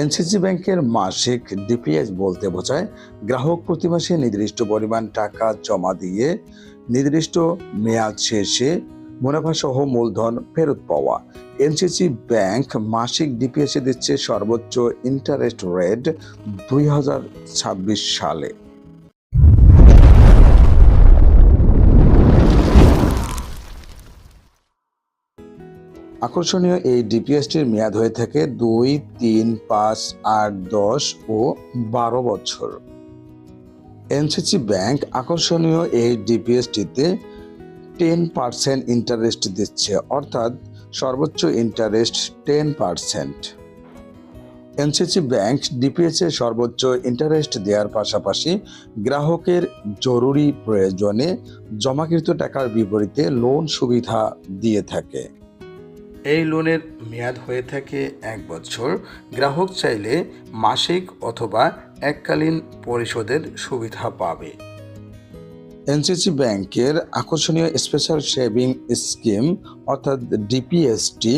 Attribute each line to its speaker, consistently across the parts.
Speaker 1: NCC ব্যাংকের মাসিক DPS বলতে বোঝায় গ্রাহক প্রতি মাসে নির্দিষ্ট পরিমাণ টাকা জমা দিয়ে নির্দিষ্ট মেয়াদ শেষে মুনাফাসহ মূলধন ফেরত পাওয়া। এনসিসি ব্যাংক মাসিক ডিপিএসে দিচ্ছে সর্বোচ্চ ইন্টারেস্ট রেট 2026 সালে। আকর্ষণীয় এই ডিপিএসটির মেয়াদ হয়ে থাকে 2, 3, 5, 8, 10 ও 12 বছর। এনসিসি ব্যাংক আকর্ষণীয় এই ডিপিএসটিতে 10% ইন্টারেস্ট দিচ্ছে, অর্থাৎ সর্বোচ্চ ইন্টারেস্ট 10%। এনসিসি ব্যাংক ডিপিএসে সর্বোচ্চ ইন্টারেস্ট দেওয়ার পাশাপাশি গ্রাহকের জরুরি প্রয়োজনে জমাকৃত টাকার বিপরীতে লোন সুবিধা দিয়ে থাকে। এই লোনের মেয়াদ হয়ে থাকে 1 বছর। গ্রাহক চাইলে মাসিক অথবা এককালীন পরিশোধের সুবিধা পাবে। এনসিসি ব্যাংকের আকর্ষণীয় স্পেশাল সেভিং স্কিম অর্থাৎ ডিপিএসটি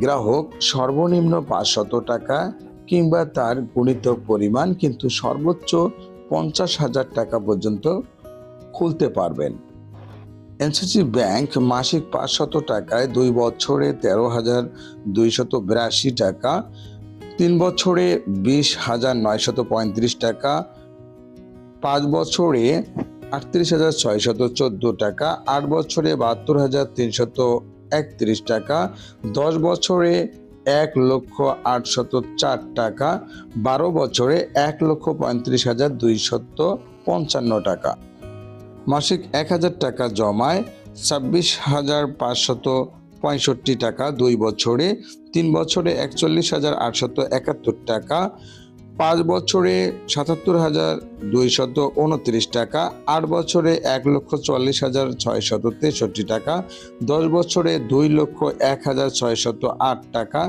Speaker 1: গ্রাহক সর্বনিম্ন 500 টাকা কিংবা তার গুণিতক পরিমাণ কিন্তু সর্বোচ্চ 50,000 টাকা পর্যন্ত খুলতে পারবেন। এনসিসি ব্যাংক মাসিক 500 টাকায় 2 বছরে 13,282 টাকা, 3 বছরে 20,935 টাকা, 5 বছরে 38,614 টাকা, 8 বছরে 72,331 টাকা, 10 বছরে 1,08,04 টাকা, 12 বছরে 1,35,255 টাকা। মাসিক 1,000 টাকা জমায় 26,565 টাকা 2 বছরে, 3 বছরে 41,871 টাকা, 5 বছরে 77,229 টাকা, 8 বছরে 1,40,663 টাকা, 10 বছরে 2,01,608 টাকা,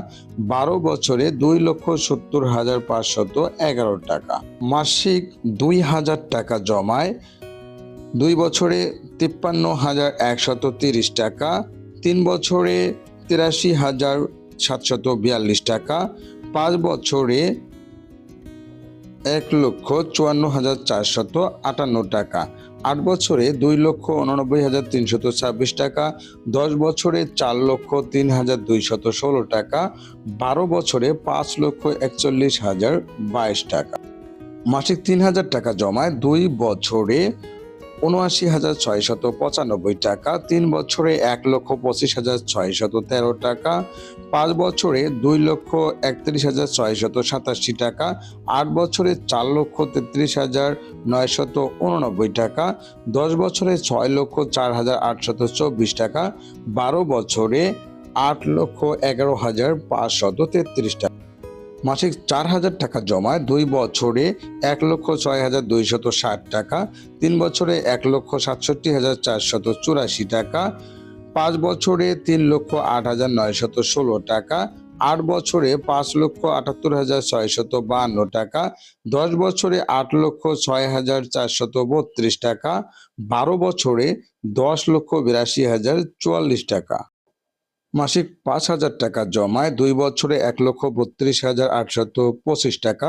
Speaker 1: 12 বছরে 2,70,511 টাকা। মাসিক 2,000 টাকা জমায় 2 বছরে 53,130 টাকা, 3 বছরে 83,742 টাকা, 5 বছরে 1,54,458 টাকা, 8 বছরে 2,89,326 টাকা, 10 বছরে 4,03,216 টাকা, 12 বছরে 5,41,022 টাকা। মাসিক 3,000 টাকা জমায় 2 বছরে 79,695 টাকা, 3 বছরে 1,25,613 টাকা, 5 বছরে 2,31,687 টাকা, 8 বছরে 4,33,989 টাকা, 10 বছরে 6,04,824 টাকা, 12 বছরে 8,11,533 টাকা। মাসিক 4,000 টাকা জমায় 2 বছরে 1,06,260 টাকা, 3 বছরে 1,67,484 টাকা, 5 বছরে 3,08,916 টাকা, 8 বছরে 5,78,652 টাকা, 10 বছরে 8,06,432 টাকা, 12 বছরে 10,82,044 টাকা। মাসিক 5,000 টাকা জমায় 2 বছরে 1,32,825 টাকা,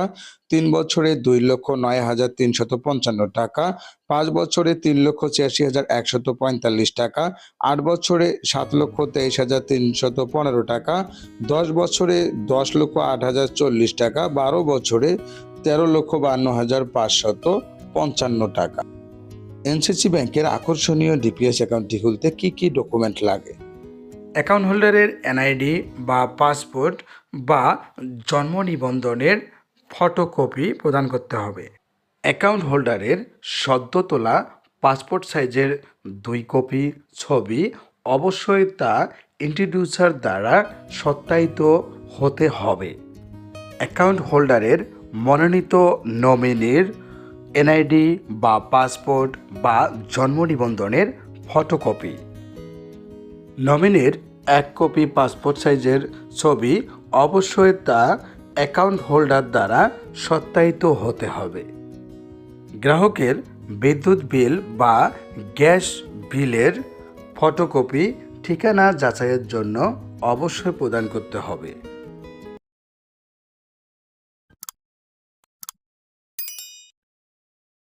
Speaker 1: 3 বছরে 2,09,355 টাকা, 5 বছরে 3,86,145 টাকা, 8 বছরে 7,23,315 টাকা, 10 বছরে 10,08,040 টাকা, 12 বছরে 13,52,555 টাকা। এনসিসি ব্যাংকের আকর্ষণীয় ডিপিএস অ্যাকাউন্টটি খুলতে কি কি ডকুমেন্ট লাগে?
Speaker 2: অ্যাকাউন্ট হোল্ডারের এনআইডি বা পাসপোর্ট বা জন্ম নিবন্ধনের ফটোকপি প্রদান করতে হবে। অ্যাকাউন্ট হোল্ডারের সদ্য তোলা পাসপোর্ট সাইজের 2 কপি ছবি অবশ্যই তা ইন্ট্রোডিউসার দ্বারা সত্যায়িত হতে হবে। অ্যাকাউন্ট হোল্ডারের মনোনীত নমিনির এনআইডি বা পাসপোর্ট বা জন্ম নিবন্ধনের ফটোকপি। নমিনির 1 কপি পাসপোর্ট সাইজের ছবি অবশ্যই তা অ্যাকাউন্ট হোল্ডার দ্বারা সত্যায়িত হতে হবে। গ্রাহকের বিদ্যুৎ বিল বা গ্যাস বিলের ফটোকপি ঠিকানা যাচাইয়ের জন্য অবশ্যই প্রদান করতে হবে।